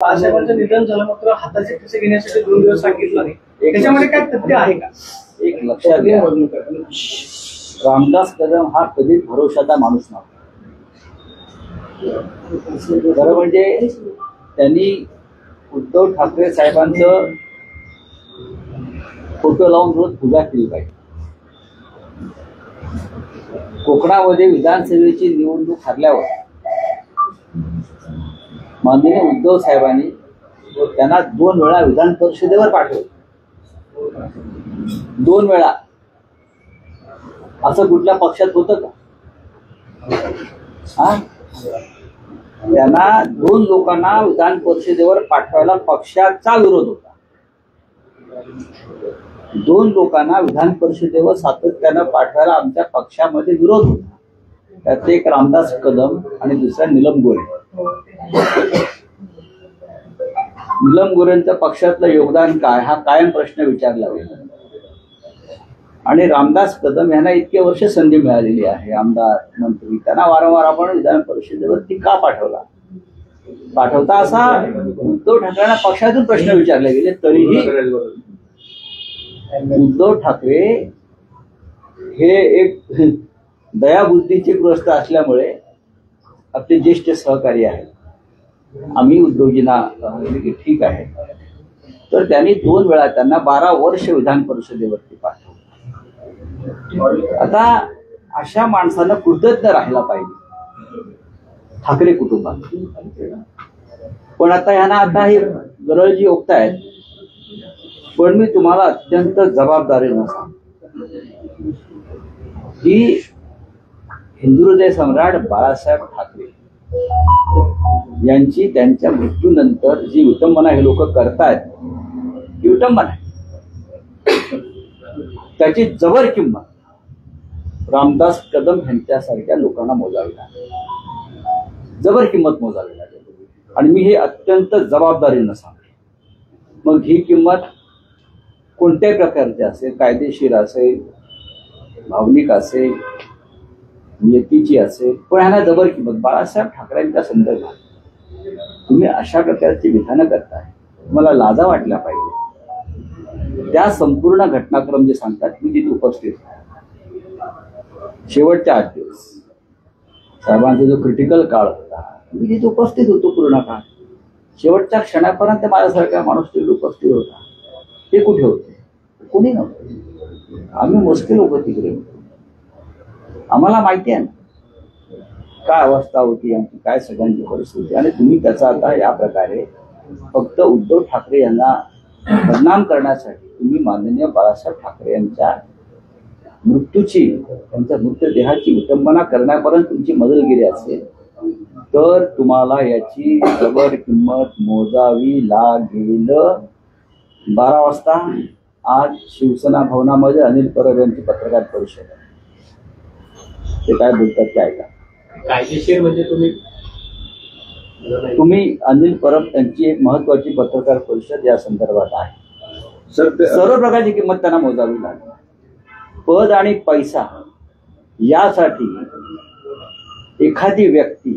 बाळासाहेबांचं निधन झालं मात्र हाताचे ठसे घेण्यासाठी 2 दिवस सांगितलं नाही, त्याच्यामध्ये काय तथ्य आहे का? एक लक्षात घ्या, रामदास कदम हा कधीच भरोशाचा माणूस नव्हता. खरं म्हणजे त्यांनी उद्धव ठाकरे साहेबांचं फोटो लावून रोज पूजा केली पाहिजे. कोकणामध्ये विधानसभेची निवडणूक हरल्यावर माननीय उद्धव साहेबांनी त्यांना 2 वेळा विधान परिषदेवर पाठवलं. 2 वेळा. असं कुठल्या पक्षात होतं का? त्यांना 2 लोकांना विधान परिषदेवर पाठवायला पक्षाचा विरोध होता. 2 लोकांना विधान परिषदेवर सातत्यानं पाठवायला आमच्या पक्षामध्ये विरोध होता. त्यात एक रामदास कदम आणि दुसरा नीलम गोरे. नीलम गोरेंचं पक्षातलं योगदान काय हा कायम प्रश्न विचारला गेला. आणि रामदास कदम यांना इतके वर्ष संधी मिळालेली आहे, आमदार मंत्री, त्यांना वारंवार आपण विधान परिषदेवरती का पाठवता असा उद्धव ठाकरेंना पक्षातून प्रश्न विचारले गेले. तरीही उद्धव ठाकरे हे एक दयाबुद्धीचे ग्रस्त असल्यामुळे आपले ज्येष्ठ सहकारी आहेत, आम्ही उद्धवजींना की ठीक आहे, तर त्यांनी 2 वेळा त्यांना 12 वर्ष विधान परिषदेवरती पाठवलं. आता अशा माणसानं कृतज्ञ राहायला पाहिजे ठाकरे कुटुंबात. पण आता हे गरळजी ओकतायत. पण मी तुम्हाला अत्यंत जबाबदारीनं सांगतो की हिंदू हृदय सम्राट बाळासाहेब ठाकरे यांची त्यांच्या मृत्यूनंतर जी विटंबना हे लोक करतायत, ही विटंबना आहे. त्याची जबर किंमत रामदास कदम यांच्यासारख्या लोकांना मोजावी लागेल, जबर किंमत मोजावी लागेल. आणि मी हे अत्यंत जबाबदारीनं सांगतो. मग ही किंमत कोणत्याही प्रकारची असेल, कायदेशीर असेल, भावनिक असेल, नियतीची असेल, पण ह्यांना जबर किंमत. बाळासाहेब ठाकरेंच्या संदर्भात तुम्ही अशा प्रकारची विधानं करताय, मला लाजा वाटल्या पाहिजे. त्या संपूर्ण घटनाक्रम जे सांगतात, मी तिथे उपस्थित आहे. शेवटच्या 8 दिवस साहेबांचा जो क्रिटिकल काळ होता, मी तिथे उपस्थित होतो पूर्ण काळ. शेवटच्या क्षणापर्यंत माझ्यासारखा माणूस तिथे उपस्थित होता. ते कुठे होते? कोणी नव्हते. आम्ही मोजके लोक तिकडे होतो. आम्हाला माहिती आहे ना काय अवस्था होती आमची, काय सगळ्यांची परिस्थिती. आणि तुम्ही त्याचा आता या प्रकारे फक्त उद्धव ठाकरे यांना बदनाम करण्यासाठी तुम्ही माननीय बाळासाहेब ठाकरे यांच्या मृत्यूची, त्यांच्या मृतदेहाची विटंबना करण्यापर्यंत तुमची मदत गेली असेल, तर तुम्हाला याची जबर किंमत मोजावी लागेल. 12 वाजता आज शिवसेना भवनामध्ये अनिल परब यांची पत्रकार परिषद आहे. ते काय बोलतात ते ऐका. कायदेशीर म्हणजे तुम्ही अनिल परब यांची एक महत्वाची पत्रकार परिषद या संदर्भात आहे. सर्व प्रकारची किंमत त्यांना मोजावी लागेल. पद आणि पैसा यासाठी एखादी व्यक्ती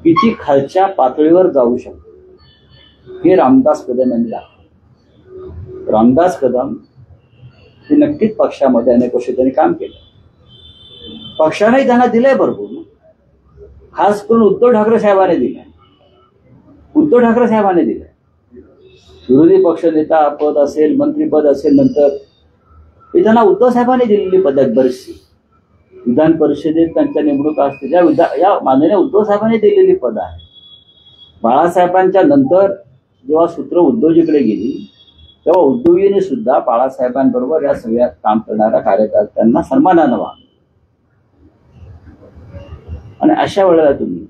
किती खालच्या पातळीवर जाऊ शकते हे रामदास कदम यांनी दाखवलं. रामदास कदम हे नक्कीच पक्षामध्ये अनेक वर्ष त्यांनी काम केलं. पक्षानेही त्यांना दिलंय भरपूर, खास करून उद्धव ठाकरे साहेबांनी दिलंय. उद्धव ठाकरे साहेबांनी दिलंय. विरोधी पक्ष नेता पद असेल, मंत्रीपद असेल, नंतर हे त्यांना उद्धव साहेबांनी दिलेली पद आहेत बरीचशी. विधान परिषदेत त्यांच्या नेमणूक असते या माननीय उद्धव साहेबांनी दिलेली पद आहे. बाळासाहेबांच्या नंतर जेव्हा सूत्र उद्धवजीकडे गेली, तेव्हा उद्धवजींनी सुद्धा बाळासाहेबांबरोबर या सगळ्या काम करणाऱ्या कार्यकर्त्यांना सन्मानानं वागलं. आणि अशा वेळेला तुम्ही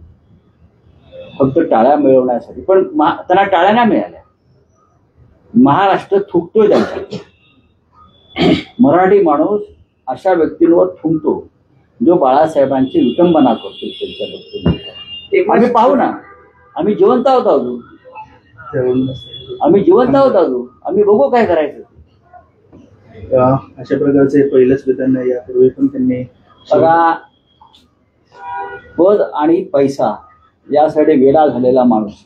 फक्त टाळ्या मिळवण्यासाठी, पण त्यांना टाळ्या नाही मिळाल्या. महाराष्ट्र थुकतोय त्यांच्याकडे. मराठी माणूस अशा व्यक्तींवर थुंकतो जो बाळासाहेबांची विटंबना करतो. त्यांच्या व्यक्तींवर आम्ही पाहू ना, आम्ही जिवंत आहोत अजून, आम्ही जिवंत आहोत अजून, आम्ही बघू काय करायचं. अशा प्रकारचे पहिलंच विधान यापूर्वी पण त्यांनी बघा, पद आणि पैसा यासाठी वेडा झालेला माणूस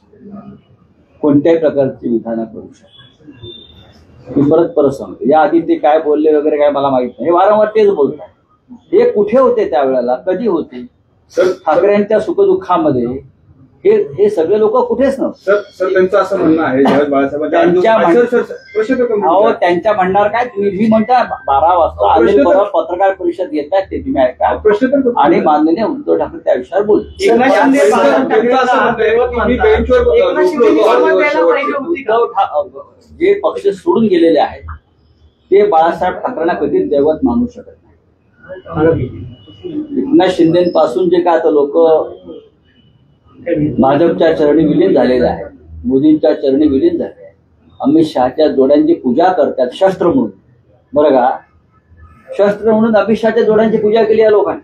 कोणत्याही प्रकारची विधानं करू शकतात. मी परत सांगतो, या आधी ते काय बोलले वगैरे काय मला माहित नाही, हे वारंवार तेच बोलतात. हे कुठे होते त्यावेळेला, कधी होते? ठाकरेंच्या सुखदुःखामध्ये हे सगळे लोक कुठेच नव्हते. सर त्यांचं असं म्हणणं आहे त्यांच्या म्हणणार काय, तुम्ही जी म्हणता 12 वाजता अनिल परब पत्रकार परिषद घेतात ते तुम्ही ऐका, आणि माननीय उद्धव ठाकरे त्या विषयावर बोलतात. जे पक्ष सोडून गेलेले आहेत ते बाळासाहेब ठाकरेंना कधीच दैवत मानू शकत नाही. एकनाथ शिंदेपासून जे काय आता लोक भाजपच्या चरणी विलीन झालेले आहेत, मोदींच्या चरणी विलीन झाले आहेत, अमित शहाच्या जोड्यांची पूजा करतात शस्त्र म्हणून. बरं का, शस्त्र म्हणून अमित शहाच्या जोड्यांची पूजा केली या लोकांनी.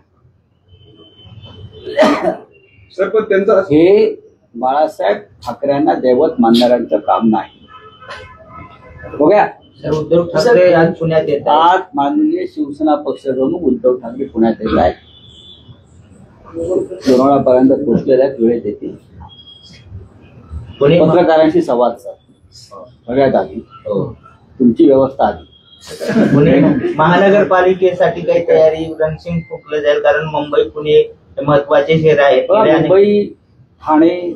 हे बाळासाहेब ठाकरेंना दैवत मानणाऱ्यांचं काम नाही. बघा, उद्धव ठाकरे आज पुण्यात येत आहेत. आज माननीय शिवसेना पक्षप्रमुख उद्धव ठाकरे पुण्यात येत आहेत, लोणावळ्यापर्यंत पोहोचलेल्या आहेत, वेळेत येतील. पत्रकारांशी संवाद सगळ्यात आधी तुमची व्यवस्था आली. पुणे महानगरपालिकेसाठी काही तयारी रणसिंग फुकलं जाईल, कारण मुंबई पुणे महत्वाचे शहर आहेत. मुंबई, ठाणे,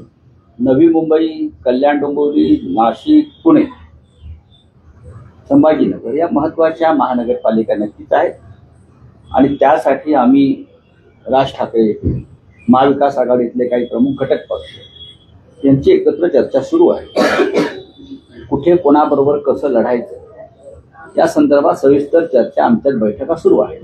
नवी मुंबई, कल्याण डोंबिवली, नाशिक, पुणे, संभाजीनगर या महत्वाच्या महानगरपालिका नक्कीच आहेत. आणि त्यासाठी आम्ही राज ठाकरे, महाविकास आघाडीतले काही प्रमुख घटक पक्ष यांची एकत्र चर्चा सुरू आहे. कुठे कोणाबरोबर कसं लढायचं या संदर्भात सविस्तर चर्चा आमच्यात बैठका सुरू आहे.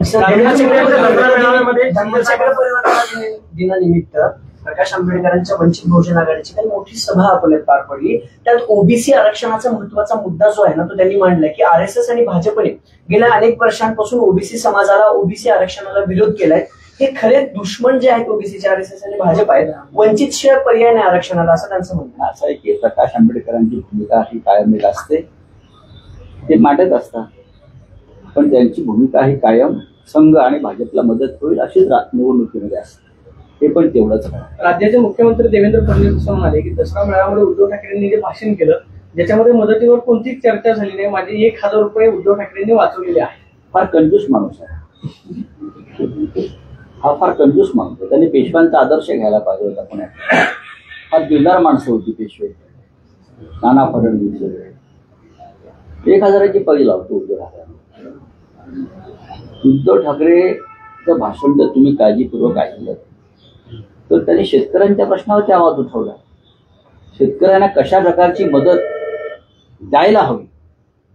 दिनानिमित्त प्रकाश आंबेडकरांच्या वंचित बहुजन आघाडीची काही मोठी सभा अकोल्यात पार पडली. त्यात ओबीसी आरक्षणाचा महत्वाचा मुद्दा जो आहे ना, तो त्यांनी मांडला की आरएसएस आणि भाजपने गेल्या अनेक वर्षांपासून ओबीसी समाजाला, ओबीसी आरक्षणाला विरोध केलाय. हे खरे दुश्मन जे आहेत ओबीसीचे आरएसएस आणि भाजप आहेत, वंचित शिवाय पर्याय नाही आरक्षणाला, असं त्यांचं म्हणणं. असं आहे की प्रकाश आंबेडकरांची भूमिका ही कायम असते, ते मांडत असतात, पण त्यांची भूमिका ही कायम संघ आणि भाजपला मदत होईल अशीच निवडणुकीमध्ये असते. हे पण तेवढंच. राज्याचे मुख्यमंत्री देवेंद्र फडणवीस असं म्हणाले की दसरा मेळाव्यामध्ये उद्धव ठाकरेंनी जे भाषण केलं ज्याच्यामध्ये मदतीवर कोणतीच चर्चा झाली नाही, माझे 1000 रुपये उद्धव ठाकरेंनी वाचवलेले आहेत. फार कंजूस माणूस आहे हा, फार कंजूस माणूस आहे. त्यांनी पेशव्यांचा आदर्श घ्यायला पाहिजे होता. पुण्यात फार दिलदार माणसं होती पेशवे, नाना फडणवीस वगैरे. 1000ची पगी लावतो उद्धव ठाकरे. उद्धव ठाकरेचं भाषण जर तुम्ही काळजीपूर्वक ऐकलं तर त्यांनी शेतकऱ्यांच्या प्रश्नावरती आवाज उठवला. शेतकऱ्यांना कशा प्रकारची मदत द्यायला हवी.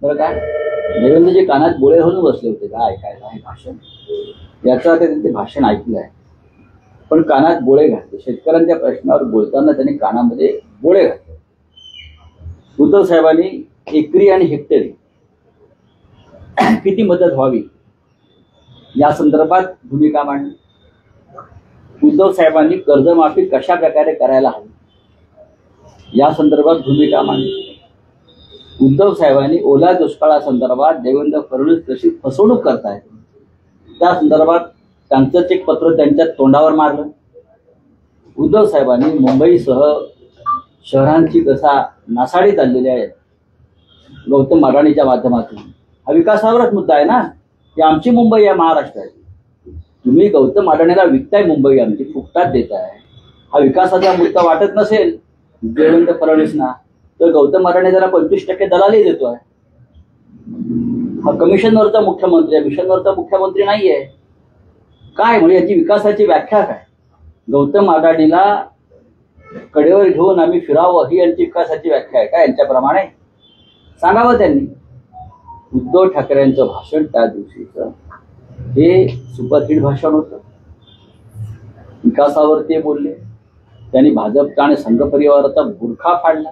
बरं काय, देवेंद्रजी कानात बोळे होऊन बसले होते का ऐकायला हे भाषण. याचं आता त्यांचे भाषण ऐकलं आहे, पण कानात बोळे घातले. शेतकऱ्यांच्या प्रश्नावर बोलताना त्यांनी कानामध्ये बोळे घातले. उद्धव साहेबांनी एकरी आणि हेक्टरी किती मदत व्हावी या संदर्भात भूमिका मांडली. उद्धव साहेबांनी कर्जमाफी कशा प्रकारे करायला हवी या संदर्भात भूमिका मांडली. उद्धव साहेबांनी ओला दुष्काळासंदर्भात देवेंद्र फडणवीस कशी फसवणूक करतायत त्या संदर्भात त्यांचंच एक पत्र त्यांच्या तोंडावर मारलं. उद्धव साहेबांनी मुंबईसह शहरांची कसा नासाडी चाललेली आहे गौतम अडाणीच्या माध्यमातून. हा विकासावरच मुद्दा आहे ना, की आमची मुंबई आहे महाराष्ट्राची. तुम्ही गौतम अडाणीला विकताय मुंबई आमची, फुकटात देताय. हा विकासाचा मुद्दा वाटत नसेल देवेंद्र फडणवीसना तर गौतम अडाणी जरा 25% दलाली देतोय. हा कमिशनवरचा मुख्यमंत्री आहे, मिशनवरचा मुख्यमंत्री नाहीये. काय म्हणजे याची विकासाची व्याख्या काय? गौतम अडाणीला कडेवर घेऊन आम्ही फिरावं ही यांची विकासाची व्याख्या आहे का? यांच्याप्रमाणे सांगावं त्यांनी. उद्धव ठाकरेंचं भाषण त्या दिवशीचं हे सुपरहिट भाषण होतं. विकासावर ते बोलले. त्यांनी भाजपचा आणि संघ परिवाराचा बुरखा फाडला,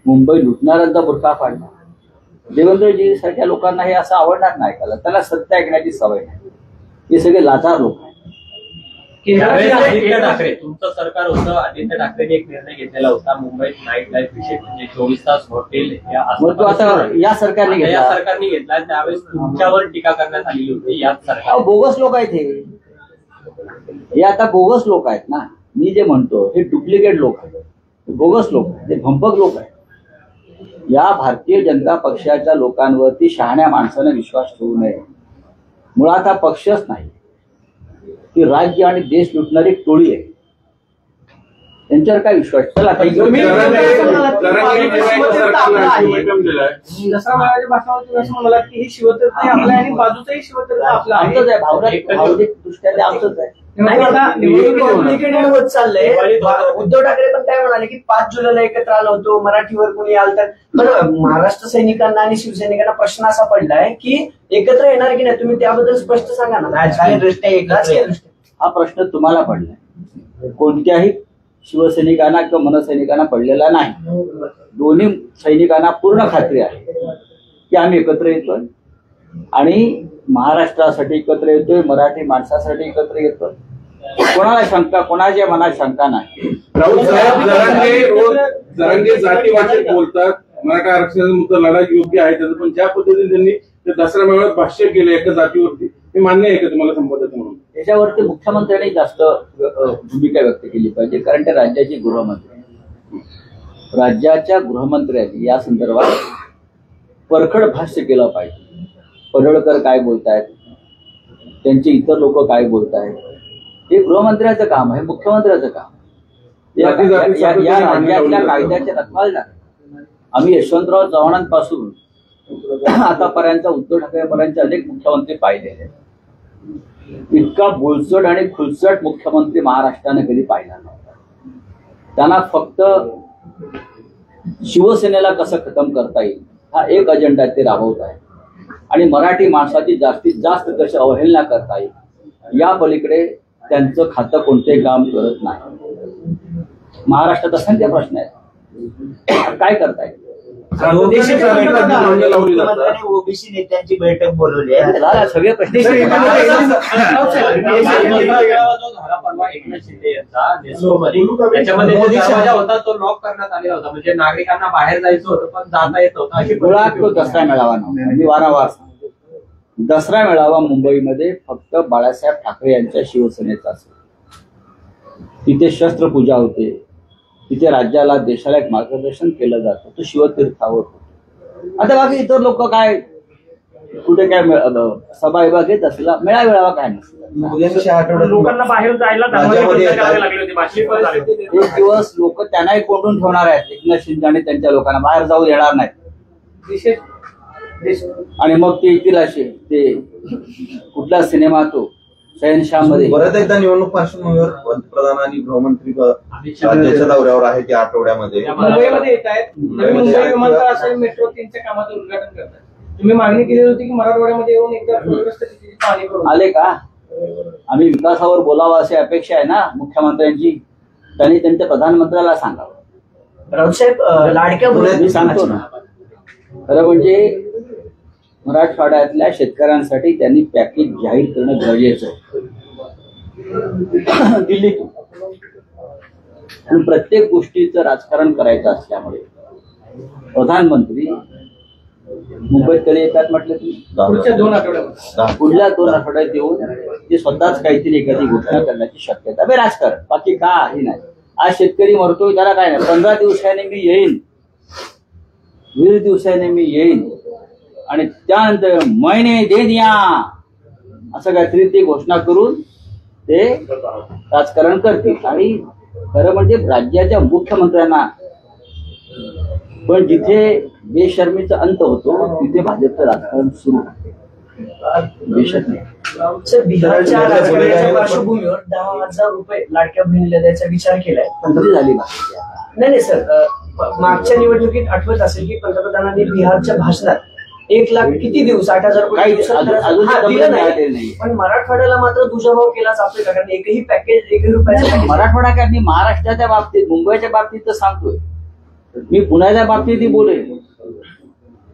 मुंबई लुटणाऱ्यांचा बुरखा फाडला. देवेंद्रजी सारख्या लोकांना हे असं आवडणार नाही ऐकायला. त्याला सत्य ऐकण्याची सवय नाही. हे सगळे लाचार लोक आहेत. आदित्य ठाकरे तुमचं सरकार होतं, आदित्य ठाकरेंनी एक निर्णय घेतलेला होता मुंबईत नाईट लाईफ विषय, म्हणजे 24 तास हॉटेल आता या सरकारने घेतला. त्यावेळेस तुमच्यावर टीका करण्यात आलेली होती. याच सरकार बोगस लोक आहेत हे आता बोगस लोक आहेत ना. मी जे म्हणतो हे डुप्लिकेट लोक आहेत. बोगस लोक आहेत, ते भंपक लोक आहेत. या भारतीय जनता पक्षाच्या लोकांवरती शहाण्या माणसाने विश्वास ठेवू नये. मुळात हा पक्षच नाही, ती राज्य आणि देश लुटणारी एक टोळी आहे. त्यांच्यावर काय विश्वास? चला दसरा मेळाव्याच्या भाषणामध्ये तुम्ही असं म्हणालात की ही शिवतीर्थ आपलं आहे आणि बाजूचंही शिवतीर्थ आपलं आहे. आमचंच आहे, भावनिक दृष्ट्या ते आमचंच आहे. कॉम्प्लिकेटेड होत चाललंय. उद्धव ठाकरे पण काय म्हणाले की 5 जुलैला एकत्र आलो होतो, मराठीवर कोणी आलं तर. बरं, महाराष्ट्र सैनिकांना आणि शिवसैनिकांना प्रश्न असा पडलाय की एकत्र येणार की नाही, तुम्ही त्याबद्दल स्पष्ट सांगा ना. राजकीय दृष्ट्या हा प्रश्न तुम्हाला पडलाय, कोणत्याही शिवसैनिकांना किंवा मनसैनिकांना पडलेला नाही. दोन्ही सैनिकांना पूर्ण खात्री आहे की आम्ही एकत्र येतोय आणि महाराष्ट्रासाठी एकत्र येतोय, मराठी माणसासाठी एकत्र येतोय. कोणाला शंका, कोणाच्या मनात शंका नाही. राऊत साहेब जरांगे जातीवाचक बोलतात, मराठा आरक्षणाचा मुद्दा लढा योग्य आहे त्याचं, पण ज्या पद्धतीने त्यांनी ते दसरा मेळाव्यात भाष्य केलं एका जातीवरती, हे मान्य आहे का तुम्हाला संबंधित म्हणून? त्याच्यावरती मुख्यमंत्र्यांनी जास्त भूमिका व्यक्त केली पाहिजे, कारण ते राज्याचे गृहमंत्री. राज्याच्या गृहमंत्र्यांनी या संदर्भात परखड भाष्य केलं पाहिजे. पडळकर काय बोलतायत, त्यांचे इतर लोक काय बोलतायत, हे गृहमंत्र्याचं काम आहे, मुख्यमंत्र्याचं काम. या राज्यातल्या कायद्याच्या रखवालदार आम्ही यशवंतराव चव्हाणांपासून आतापर्यंत उद्धव ठाकरेपर्यंत अनेक मुख्यमंत्री पाहिलेले. इतका बोलचट आणि खुलचट मुख्यमंत्री महाराष्ट्राने कधी पाहिला नव्हता. त्यांना फक्त शिवसेनेला कसं खतम करता येईल हा एक अजेंडा ते राबवत आहे आणि मराठी माणसाची जास्तीत जास्त कशी अवहेलना करता येईल या पलीकडे त्यांचं खातं कोणतेही काम करत नाही. महाराष्ट्रात असंख्य प्रश्न आहेत, काय करता येईल? ओबीसी नेत्यांची बैठक बोलवली आहे. सगळे प्रश्न त्याच्यामध्ये होता तो लॉक करण्यात आलेला होता, म्हणजे नागरिकांना बाहेर जायचं होतं पण जाता येत होतं. अशी मुळात तो दसरा मेळावा नव्हता. मी वारंवार सांगतो, दसरा मेळावा मुंबईमध्ये फक्त बाळासाहेब ठाकरे यांच्या शिवसेनेचा असेल. तिथे शस्त्रपूजा होते, तिथे राज्याला देशाला एक मार्गदर्शन केलं जातं, तो शिवतीर्थावर होतो. आता बाकी इतर लोक काय कुठे काय सभा विभाग घेत असला मेळावेळावा काय नसतं. लोकांना बाहेर जायला लागली होती. एक दिवस लोक त्यांनाही कोंडून ठेवणार आहेत. एकनाथ शिंदे आणि त्यांच्या लोकांना बाहेर जाऊ देणार नाहीत आणि मग ते येतील असे ते कुठला सिनेमा तो शहनशाहमध्ये. परत एकदा निवडणूक पार्श्वभूमीवर पंतप्रधान आणि गृहमंत्री राज्याच्या दौऱ्यावर आहेत या आठवड्यामध्ये. मुंबईमध्ये येत आहेत. नवी मुंबई विमानतळ असेल, मेट्रो 3च्या कामाचं उद्घाटन करतात. तुम्ही मागणी केली होती की मराठवाड्यामध्ये येऊन एकदा पूरग्रस्त स्थितीची पाहणी करून आले का? आम्ही विकासावर बोलावं अशी अपेक्षा आहे ना मुख्यमंत्र्यांची. त्यांनी त्यांच्या प्रधानमंत्र्याला सांगावं. राऊतसाहेब लाडक्या मी सांगतो ना, खरं म्हणजे मराठवाड्यातल्या शेतकऱ्यांसाठी त्यांनी पॅकेज जाहीर करणं गरजेचं आहे दिल्लीतून. प्रत्येक गोष्टीचं राजकारण करायचं असल्यामुळे प्रधानमंत्री मुंबईत कधी येतात म्हटलं की पुढच्या 2 आठवड्यामध्ये, पुढल्या 2 आठवड्यात येऊन ते स्वतःच काहीतरी एखादी घोषणा करण्याची शक्यता. बे राजकारण बाकी काही नाही. आज शेतकरी मरतोय त्याला काय नाही, 15 दिवसाने मी येईन, 20 दिवसाने मी येईन आणि त्यानंतर महिने दे द्या असं काहीतरी ते घोषणा करून ते राजकारण करतील. आणि खरं म्हणजे राज्याच्या मुख्यमंत्र्यांना पण जिथे बेशर्मीचा अंत होतो तिथे भाजपचं राजकारण सुरू होते. बिहारच्या राजकारणाच्या पार्श्वभूमीवर 10,000 रुपये लाडक्या बहिणीला द्यायचा विचार केलाय. झाली नाही सर, मागच्या निवडणुकीत आठवत असेल की पंतप्रधानांनी बिहारच्या भाषणात 1 लाख किती दिवस 8,000 रुपये नाही, पण मराठवाड्याला मात्र दुजाभाव केला जातोय का? कारण एकही पॅकेज 1 रुपयाचं मराठवाडा काय, मी महाराष्ट्राच्या बाबतीत मुंबईच्या बाबतीत तर सांगतोय, मी पुण्याच्या बाबतीतही बोलेन.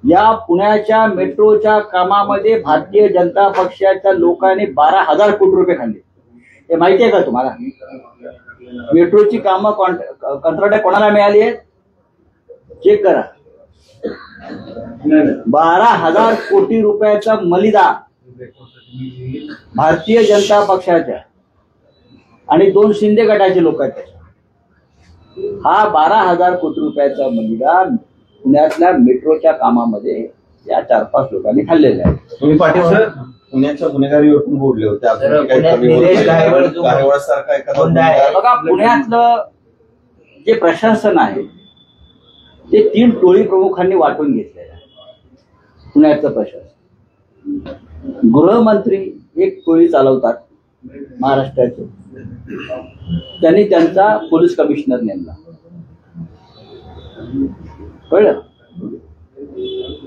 या पुण्याच्या मेट्रोच्या कामामध्ये भारतीय जनता पक्षाच्या लोकांनी 12,000 कोटी रुपये खाल्ले. हे माहिती आहे का तुम्हाला? मेट्रोची कामं कंत्राट कोणाला मिळाली आहेत? चेक करा. 12,000 कोटी रुपयाचा मलिदा भारतीय जनता पक्षाच्या आणि 2 शिंदे गटाचे लोक आहेत. हा 12,000 कोटी रुपयाचा मुलगा पुण्यातल्या मेट्रोच्या कामामध्ये या 4-5 लोकांनी खाल्लेला आहे. तुम्ही पाटील सर पुण्याच्या गुन्हेगारीवर पण बोलले होते. अजून काही पुण्यात कमी होत निलेश नाही. गारेवाडसारखा एखादा गुन्हा आहे. गुन्हेगार बघा, पुण्यातलं जे प्रशासन आहे ते 3 टोळी प्रमुखांनी वाटून घेतलेलं आहे. पुण्यातलं प्रशासन, गृहमंत्री एक टोळी चालवतात महाराष्ट्राचे, त्यांनी त्यांचा पोलीस कमिशनर नेमला, कळलं.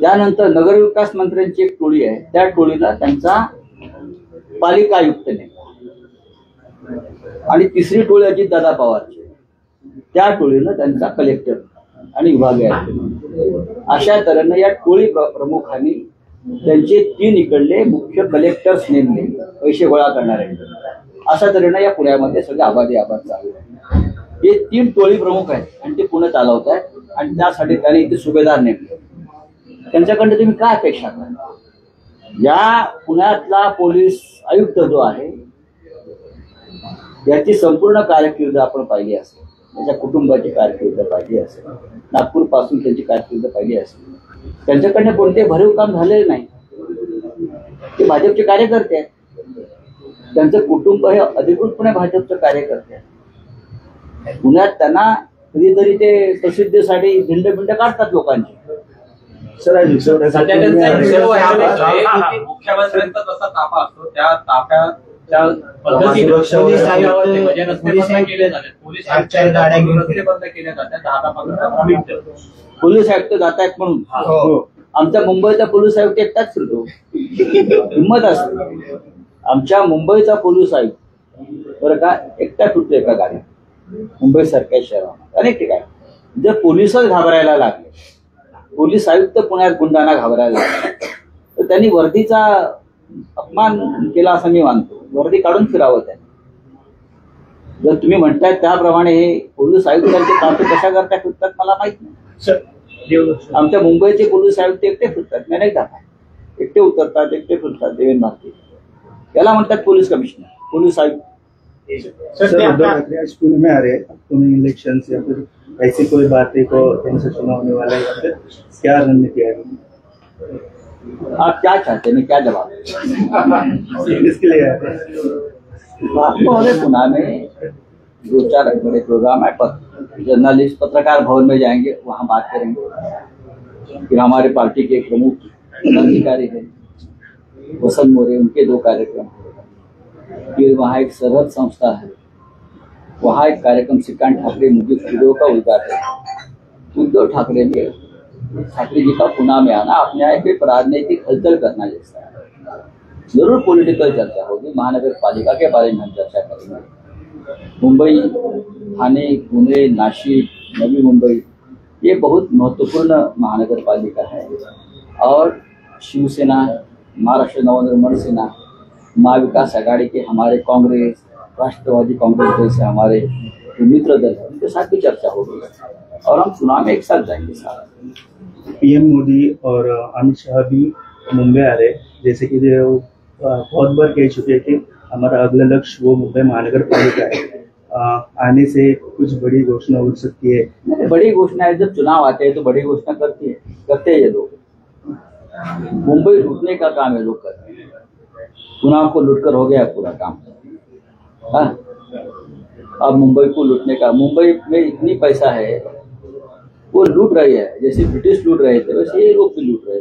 त्यानंतर नगरविकास मंत्र्यांची एक टोळी आहे, त्या टोळीला त्यांचा पालिका आयुक्त नेमला. आणि तिसरी टोळी अजितदादा पवारची, त्या टोळीनं त्यांचा कलेक्टर आणि विभागीय आयुक्त. अशा तऱ्हेनं या टोळी प्रमुखांनी त्यांचे 3 इकडले मुख्य कलेक्टर्स नेमले, पैसे गोळा करणारे. अशा तऱ्हेनं या पुण्यामध्ये सगळे आबादी चालू आहे. हे 3 टोळी प्रमुख आहेत आणि ते पुणे चालवत आहेत, आणि त्यासाठी त्यांनी इथे सुभेदार नेमले. त्यांच्याकडे तुम्ही काय अपेक्षा करा? या पुण्यातला पोलीस आयुक्त जो आहे याची संपूर्ण कारकीर्द आपण पाहिली असेल, त्याच्या कुटुंबाची कारकीर्द पाहिली असेल, नागपूर पासून त्यांची कारकीर्द पाहिली असेल, त्यांच्याकडनं कोणते भरीव काम झालेले नाही. ते भाजपचे कार्यकर्ते आहेत, त्यांचं कुटुंब हे अधिकृतपणे भाजपचं कार्यकर्ते आहे. पुण्यात त्यांना कधीतरी ते प्रसिद्धीसाठी भिंड काढतात लोकांची. सध्या त्यांचा एक विषय आहे, मुख्यमंत्र्यांचा जसा ताफा असतो त्या ताफ्याच्या पद्धतीने पोलीस आयुक्त म्हणजे रस्ते बंद केले जातात, पोलीस आयुक्तांच्या रस्ते बंद केले जातात 10-15 मिनिटं. पोलीस आयुक्त जात आहेत म्हणून आमच्या मुंबईचा पोलीस आयुक्त एकटाच फिरतो, हिंमत असते. आमच्या मुंबईचा पोलीस आयुक्त बरं का एकटा फिरतो एका गाडीत मुंबई सारख्या शहरात अनेक ठिकाणी. जर पोलिसच घाबरायला लागले, पोलीस आयुक्त पुण्यात गुंडांना घाबरायला लागले, तर त्यांनी वर्दीचा अपमान केला असं मी मानतो. वर्दी काढून फिरावं त्यांनी. जर तुम्ही म्हणताय त्याप्रमाणे हे पोलीस आयुक्तांचे ताफे कशा करता फिरतात मला माहित नाही. आमच्या मुंबईचे पोलीस आयुक्त एकटे फिरतात, मी नाही जातात, एकटे उतरतात, एकटे फिरतात. देवेंद्र भारती याला म्हणतात पोलीस कमिशनर, पोलीस आयुक्त. सर उद्धव ठाकरे आज पुणे में आ रहे हैं, पुणे इलेक्शन या फिर ऐसी कोई बात है को इनसे चुनाव होने वाला है, या फिर क्या रणनीति है? आप क्या चाहते हैं, मैं क्या जवाब इसके लिए आए थे। आपको हमें पुणे में 2-4 बड़े प्रोग्राम है, जर्नलिस्ट पत्रकार भवन में जाएंगे, वहाँ बात करेंगे. फिर हमारे पार्टी के प्रमुख पदाधिकारी हैं वसंत मोरे, उनके 2 कार्यक्रम. फिर वहाँ एक सरहद संस्था है, वहाँ एक कार्यक्रम श्रीकांत ठाकरे मुझे स्टूडियो का उद्घाटन. उद्धव ठाकरे ने ठाकरे जी का पुणे में आना अपने आप एक राजनीतिक हलचल करना जैसा है. जरूर पॉलिटिकल चर्चा होगी, महानगर पालिका के बारे में हम चर्चा करेंगे. मुंबई, ठाणे, पुणे, नाशिक, नवी मुंबई ये बहुत महत्वपूर्ण महानगर पालिका है. और शिवसेना, महाराष्ट्र नवनिर्माण सेना, महाविकास आघाड़ी के हमारे कांग्रेस, राष्ट्रवादी कांग्रेस जैसे हमारे जो मित्र दल है उनके साथ भी चर्चा होगी और हम चुनाव में एक साथ जाएंगे. साथ पीएम मोदी और अमित शाह भी मुंबई आ रहे, जैसे कि वो बहुत बार कह चुके हैं कि हमारा अगला लक्ष्य वो मुंबई महानगर पालिका है. आने से कुछ बड़ी घोषणा हो सकती है. बड़ी घोषणा है, जब चुनाव आते हैं तो बड़ी घोषणा करते हैं ये लोग. मुंबई लूटने का काम ये लोग करते हैं. चुनाव को लूटकर हो गया पूरा काम. हाँ, अब मुंबई को लूटने का, मुंबई में इतनी पैसा है वो लूट रही है, जैसे ब्रिटिश लूट रहे थे वैसे ये लोग भी लूट रहे थे.